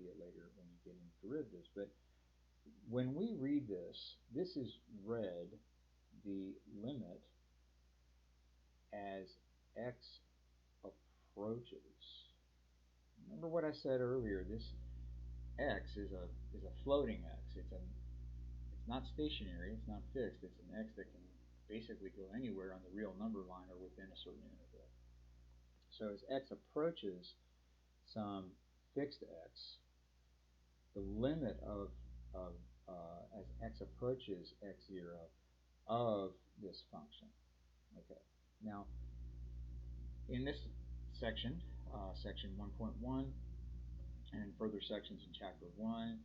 see it later when you get into derivatives. But when we read this, this is read the limit as x approaches. Remember what I said earlier, this x is a floating x. It's not stationary, it's not fixed, it's an x that can basically go anywhere on the real number line or within a certain interval. So as x approaches some fixed x, the limit of as x approaches x0 of this function. Okay. Now, in this section, section 1.1, and in further sections in chapter 1,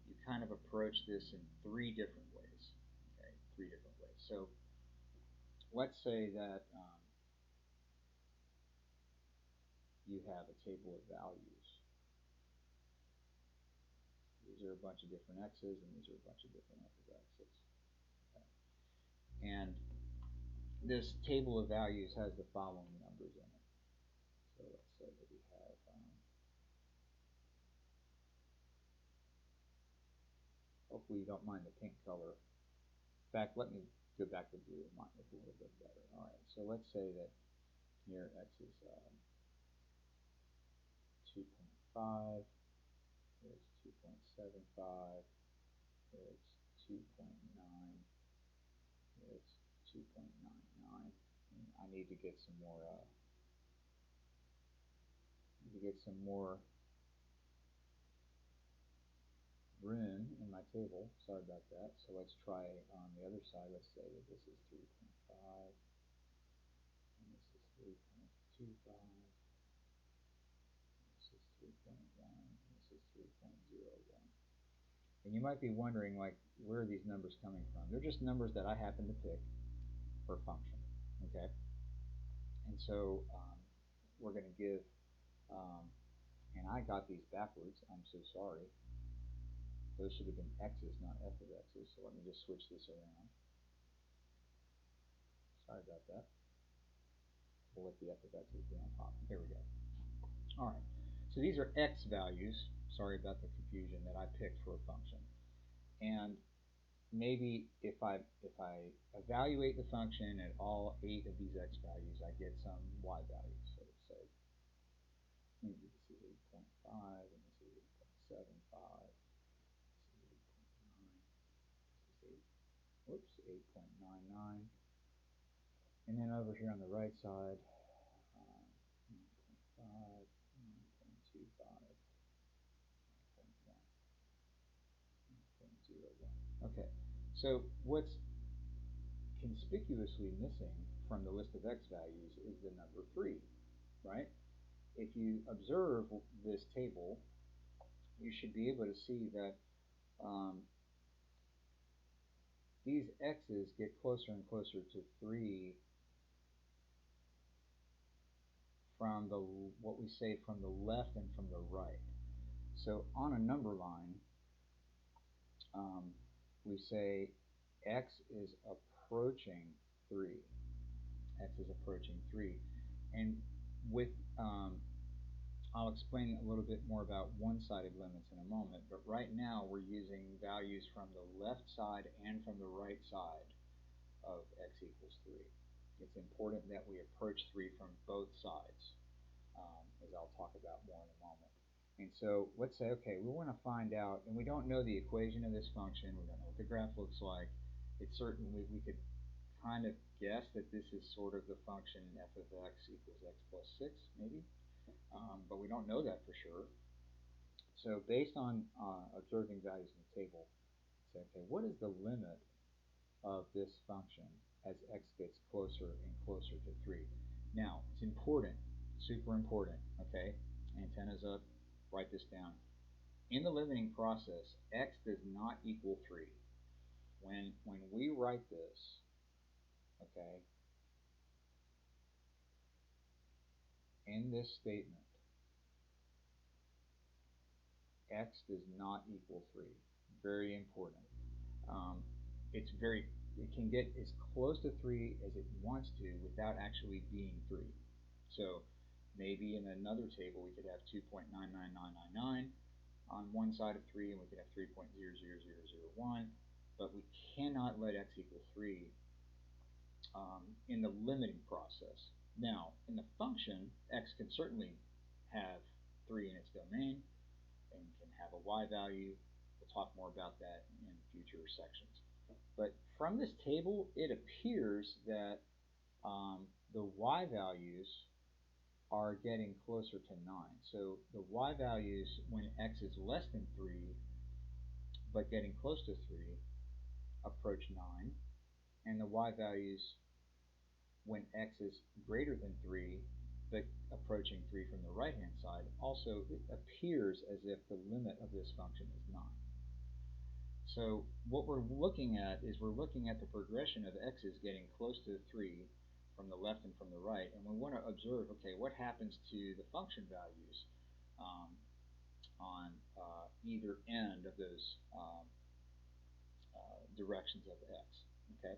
you kind of approach this in three different ways. Okay, three different ways. So let's say that you have a table of values. These are a bunch of different x's, and these are a bunch of different f of x's. Okay. And this table of values has the following numbers in it. So let's say that we have hopefully you don't mind the pink color. In fact, let me go back to blue. It might look a little bit better. All right, so let's say that here x is 2.5, here's 2.75, here's 2.9, here's 2.99. I need to get some more room in my table. Sorry about that. So let's try on the other side. Let's say that this is 3.5, and this is 3.25, this is 3.1, and this is 3.01. And you might be wondering, like, where are these numbers coming from? They're just numbers that I happen to pick for a function. Okay. And so we're going to give, and I got these backwards. I'm so sorry. Those should have been x's, not f of x's. So let me just switch this around. Sorry about that. We'll let the f of x's be on top. Here we go. All right. So these are x values. Sorry about the confusion that I picked for a function. And maybe if I evaluate the function at all 8 of these x values, I get some y value. So let's say maybe this is 8.5, and this is 8.75. Whoops, 8.99. And then over here on the right side, 9.5, 9.25, 9.1, 9.01. Okay, so what's conspicuously missing from the list of x values is the number 3, right? If you observe this table, you should be able to see that these x's get closer and closer to 3 from the, what we say, from the left and from the right. So on a number line, we say x is approaching 3. X is approaching 3. And with, I'll explain a little bit more about one-sided limits in a moment, but right now we're using values from the left side and from the right side of x equals 3. It's important that we approach 3 from both sides, as I'll talk about more in a moment. And so let's say, okay, we want to find out, and we don't know the equation of this function, we don't know what the graph looks like. It's certain we could kind of guess that this is sort of the function f of x equals x plus 6, maybe. But we don't know that for sure. So based on observing values in the table, say, okay, what is the limit of this function as x gets closer and closer to 3? Now, it's important, super important, okay? Antennas up, write this down. In the limiting process, x does not equal 3. When we write this, okay, in this statement, x does not equal 3. Very important. It can get as close to 3 as it wants to without actually being 3. So Maybe in another table we could have 2.99999 on one side of 3, and we could have 3.00001, but we cannot let x equal 3 in the limiting process. Now, in the function, x can certainly have 3 in its domain and can have a y value. We'll talk more about that in future sections. But from this table, it appears that the y values are getting closer to 9. So the y values when x is less than 3 but getting close to 3 approach 9, and the y values when x is greater than 3 but approaching 3 from the right hand side, also it appears as if the limit of this function is 9. So what we're looking at is we're looking at the progression of x's getting close to 3 from the left and from the right, and we want to observe, okay, what happens to the function values on either end of those directions of x. Okay,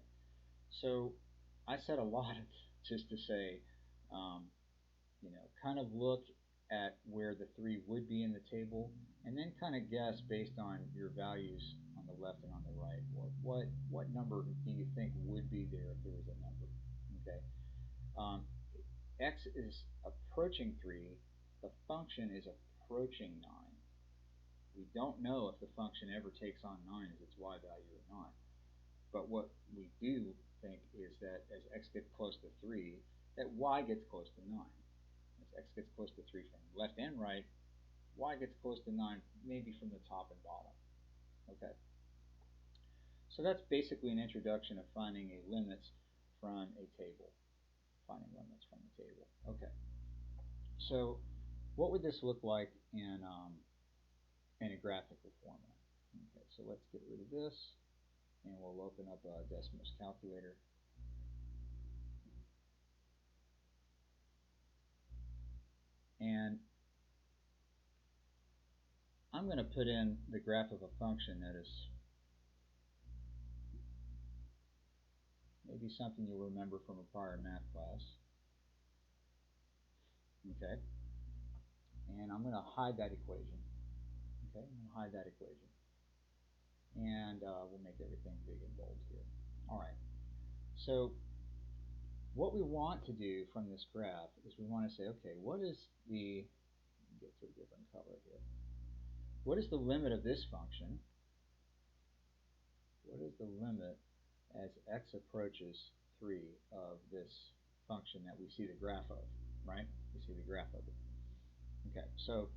so I said a lot just to say, kind of look at where the 3 would be in the table, and then kind of guess based on your values on the left and on the right. What number do you think would be there if there was a number? Okay, x is approaching 3. The function is approaching 9. We don't know if the function ever takes on 9 as its y value or not. But what we do think is that as x gets close to 3, that y gets close to 9. As x gets close to 3 from left and right, y gets close to 9, maybe from the top and bottom. Okay. So that's basically an introduction of finding a limits from a table. Finding limits from the table. Okay. So what would this look like in a graphical format? Okay, so let's get rid of this, and we'll open up a Desmos calculator. And I'm going to put in the graph of a function that is maybe something you'll remember from a prior math class. Okay, and I'm going to hide that equation. Okay, I'm going to hide that equation. And we'll make everything big and bold here. All right, so what we want to do from this graph is we want to say, okay, what is the, get to a different color here. What is the limit of this function? What is the limit as x approaches 3 of this function that we see the graph of, right? We see the graph of it. Okay, so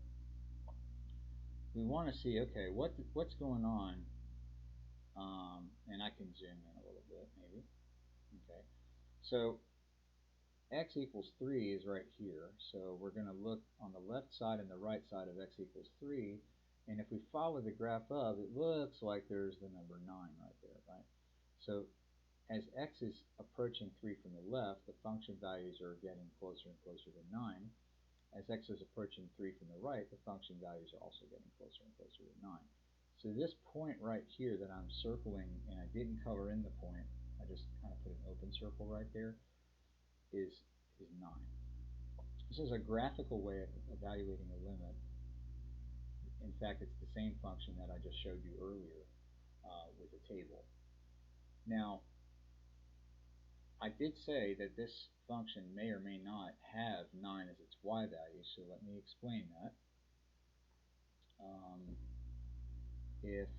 we want to see, okay, what's going on, and I can zoom in a little bit, maybe. Okay, so x equals 3 is right here, so we're going to look on the left side and the right side of x equals 3, and if we follow the graph up, it looks like there's the number 9 right there, right? So as x is approaching 3 from the left, the function values are getting closer and closer to 9. As x is approaching 3 from the right, the function values are also getting closer and closer to 9. So this point right here that I'm circling, and I didn't color in the point, I just kind of put an open circle right there, is 9. This is a graphical way of evaluating a limit. In fact, it's the same function that I just showed you earlier with a table. Now, I did say that this function may or may not have 9 as its y value, so let me explain that. If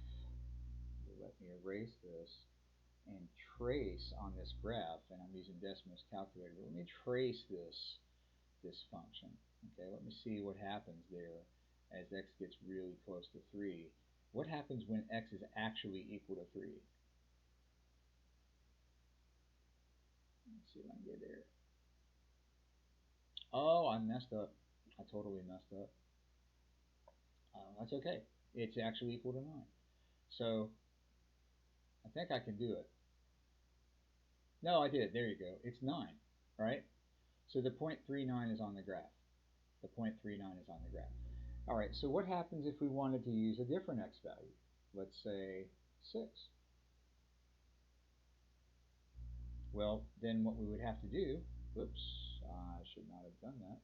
you let me erase this and trace on this graph, and I'm using Desmos calculator, but let me trace this function. Okay, let me see what happens there as x gets really close to 3. What happens when x is actually equal to 3? Let's see if I can get there. Oh, I messed up. I totally messed up. That's okay. It's actually equal to 9. So I think I can do it. No, I did. There you go. It's 9, right? So the 0.39 is on the graph. The 0.39 is on the graph. All right, so what happens if we wanted to use a different x value? Let's say 6. Well, then what we would have to do, whoops, I should not have done that.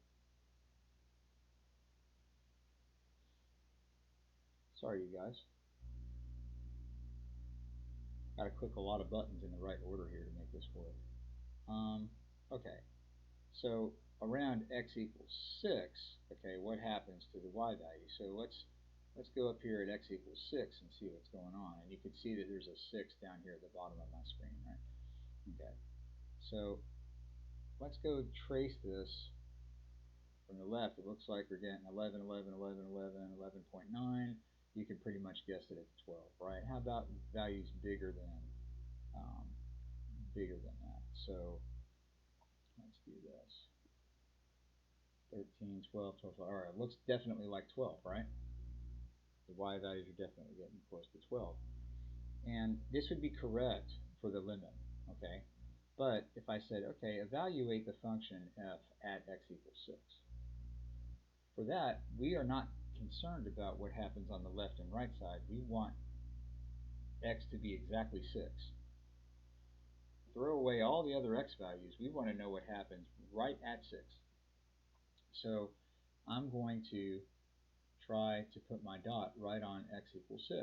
Sorry, you guys. Got to click a lot of buttons in the right order here to make this work. Okay, so around x equals 6, okay, what happens to the y value? So let's go up here at x equals 6 and see what's going on. And you can see that there's a 6 down here at the bottom of my screen, right? Okay, so let's go trace this from the left. It looks like we're getting 11, 11, 11, 11, 11.9. You can pretty much guess it at 12, right? How about values um, bigger than that? So let's do this. 13, 12, 12. All right, it looks definitely like 12, right? The y values are definitely getting close to 12. And this would be correct for the limit, okay? But if I said, okay, evaluate the function f at x equals 6. For that, we are not concerned about what happens on the left and right side. We want x to be exactly 6. Throw away all the other x values. We want to know what happens right at 6. So I'm going to try to put my dot right on x equals 6.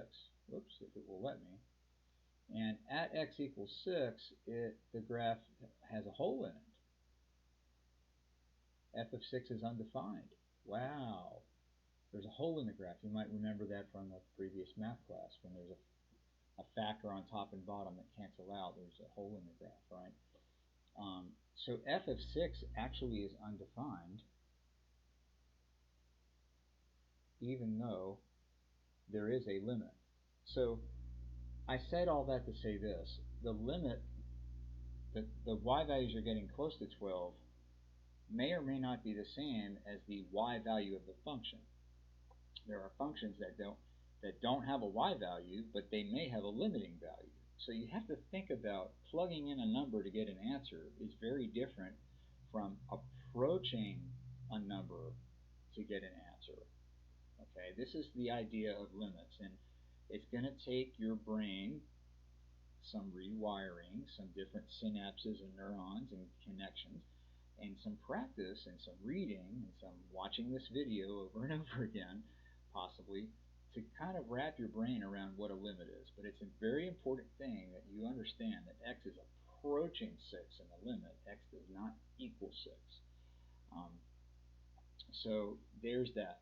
Whoops, if it will let me. And at x equals 6, the graph has a hole in it. F of 6 is undefined. Wow. There's a hole in the graph. You might remember that from the previous math class when there's a factor on top and bottom that cancel out. There's a hole in the graph, right? So f of 6 actually is undefined, even though there is a limit. So I said all that to say this. The limit, the y values are getting close to 12, may or may not be the same as the y value of the function. There are functions that don't have a y value, but they may have a limiting value. So you have to think about plugging in a number to get an answer is very different from approaching a number to get an answer. Okay, this is the idea of limits, and it's going to take your brain some rewiring, some different synapses and neurons and connections, and some practice and some reading and some watching this video over and over again, possibly, to kind of wrap your brain around what a limit is. But it's a very important thing that you understand that x is approaching 6 in the limit. X does not equal 6. So there's that.